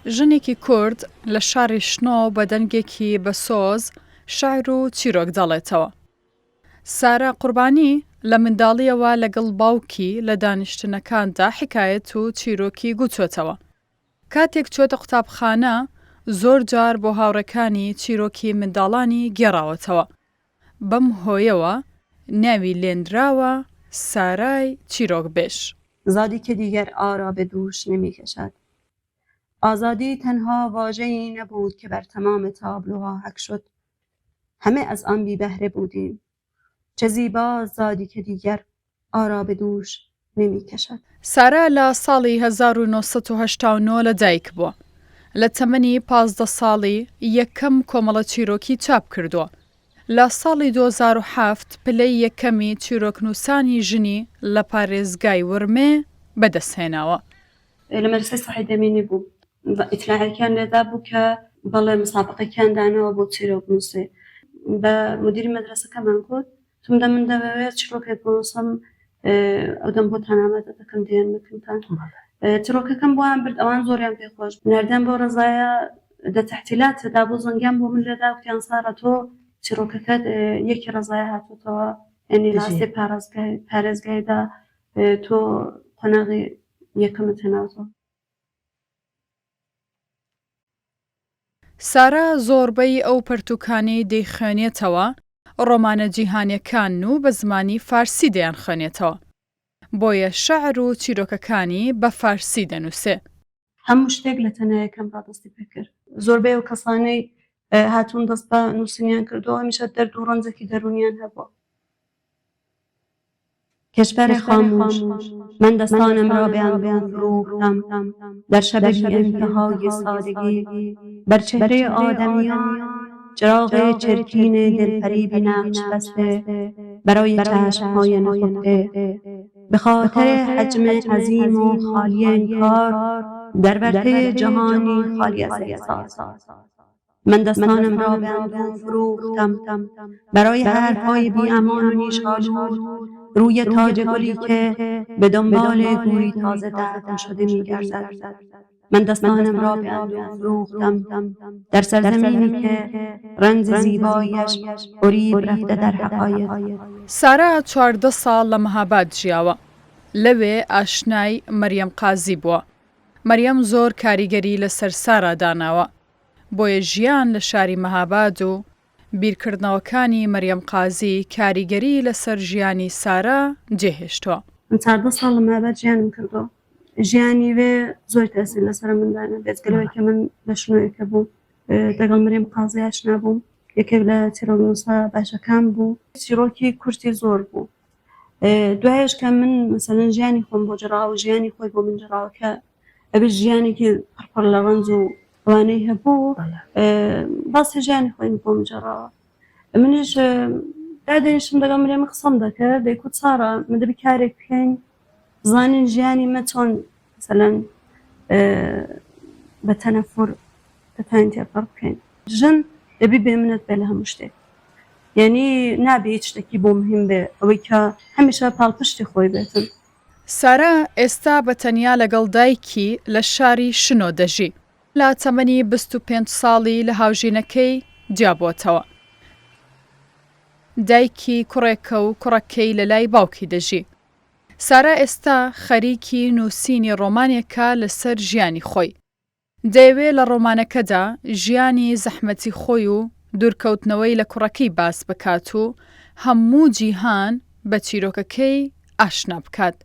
ژنێکی کورد لە شاری شنۆ بە دەنگێکی بەسۆز شاعر و چیرۆک دەڵێتەوە. سارا قوربانی لە منداڵیەوە لەگەڵ باوکی لە دانیشتنەکاندا حکایەت و چیرۆکی گوتوێتەوە. کاتێک چۆتە قوتابخانە زۆر جار بۆ هاوڕێکانی چیرۆکی منداڵانی گێڕاوەتەوە. بەم هۆیەوە ناوی لێنراوە سارای چیرۆکبێژ. زادی که دیگر آرا به دوش نمی کشد. آزادی تنها واژه‌ای نبود که بر تمام تابلوها حک شد. همه از آن بی بهره بودیم. چه زیبا زادی که دیگر آرا به دوش نمی کشد. سارا لە ساڵی 1989 لەدایک بووە. لە تەمەنی 15 ساڵی یەکەم کۆمەڵە چیرۆکی چاپ کردووە. لە ساڵی 2007 پلەی یەکەمی چیرۆکنووسانی ژنی لە پارێزگای ورمێ بەدەستهێناوە. لە مەدرسەی سەحید ئەمینی بوو. ئیتلاعیەکیان لێدا بوو کە بەڵێ مسابقەیەکیان دانەوە بۆ چیرۆکنووسێ. بە مدیری مەدرسەکەمان گوت تمدا من دەوێت چیرۆکێک بنووسم ئەو دەم بۆتان ئامادە دەکەم دێن بکەمتان. چیرۆکەکەم بۆیان برد ئەوان زۆریان پێخۆش ناردیان بۆ ڕزایە دە تەحتیلاتدا بۆ زەنگیان بۆ من لێدا وتیان سارە تۆ چیرۆکەکەت یەکی ڕزایە هاتووتەوە یعنی لاستێ پارێزگایدا تۆ قۆناغی یەکەمت هێناوتەوە. سارا زۆربەی ئەو پەرتووکانەی دەیخوێنێتەوە ڕۆمانە جیهانیەکان و بە زمانی فارسی دەیان خوێنێتەوە. بۆیە شەعر و چیرۆکەکانی بە فارسی دەنووسێ. هەموو شتێک لە تەنایەکەم ڕادستی پێکرد. زۆربەی ئەو کەسانەی هاتوون دەست بە نووسینیان کردەوە هەمیشە دەرد و ڕەنجێکی دەرونیان هەبووە. کشور خاموش من دستانم را به اندوه فروختم در شب انتهای سادگی بر چهره آدمیان چراغ چرکین دلفریبی نقش بسته برای چشمهای نخفته به خاطر حجم عظیم و خالی انکار در ورطه جهانی خالی از احساس من دستانم را به اندوه فروختم برای حرفهای بی امان و نیش‌آلود روی تاج گلی که به دنبال گویی تازه دفن شده می‌گردد. من دستانم را به اندوه فروختم در سرزمینی که رنج زیباییش اریب رفته در حقایق. سارا 14 ساڵ لە مەهاباد ژیاوە. لەوێ ئاشنای مەریەم قازی بووە. مەریەم زۆر کاریگەری لەسەر سارا داناوە. بۆیە ژیان لە شاری مەهاباد و بیرکردنەوەکانی مەریەم قازی کاریگەری لەسەر ژیانی سارا جێهێشتووە. من 14 ساڵ لە مەهاباد ژیانم کردەوە. ژیانی وێ زۆر تەسیر لەسەرم مندانە بێجگەلەوەی کە من لە شنۆیەکە بووم لەگەڵ مەریەم قازی ئاشنا بووم. یەکێک لە چیرۆکنووسە باشەکان بوو. چیرۆکی کورتی زۆر بوو. دوایش کە من مەسەلەن ژیانی خۆم بۆ جێڕاوە ژیانی خۆی بۆ من جێڕاوە کە ئەبێ ژیانێکی پڕ لە ڕەنج و ئەوانەی هەبوو باسی ژیانی خۆی بۆ من جێڕاوە. منیش دادەنیشتم لەگەڵ مەریەم قسەم دەکرد دەیگوت سارا من دەبی کارێک بکەین بزانین ژیانی مە چۆن مەسەلەن بە تەنەفوڕ دەتوانین تێپەڕ بکەین. ژن دەبی بێمنێت بێ لە هەموو شتێک. یعنی نابێ هیچ شتێکی بۆ مهم بێ ئەوەی کە هەمیشە پاڵپشتی خۆی بێتن. سارا ئێستا بە تەنیا لەگەڵ دایکی لە شاری شنۆ دەژی. لە تەمەنی 25 ساڵی لە هاوژینەکەی جیابۆتەوە. دایکی کوڕێکە و کوڕەکەی لە لای باوکی دەژی. سارا ئێستا خەریکی نووسینی ڕۆمانێکە لەسەر ژیانی خۆی. دەیەوێت لە ڕۆمانەکەدا ژیانی زەحمەتی خۆی و دوورکەوتنەوەی لە کوڕەکەی باس بکات و هەموو جیهان بە چیرۆکەکەی ئاشنا بکات.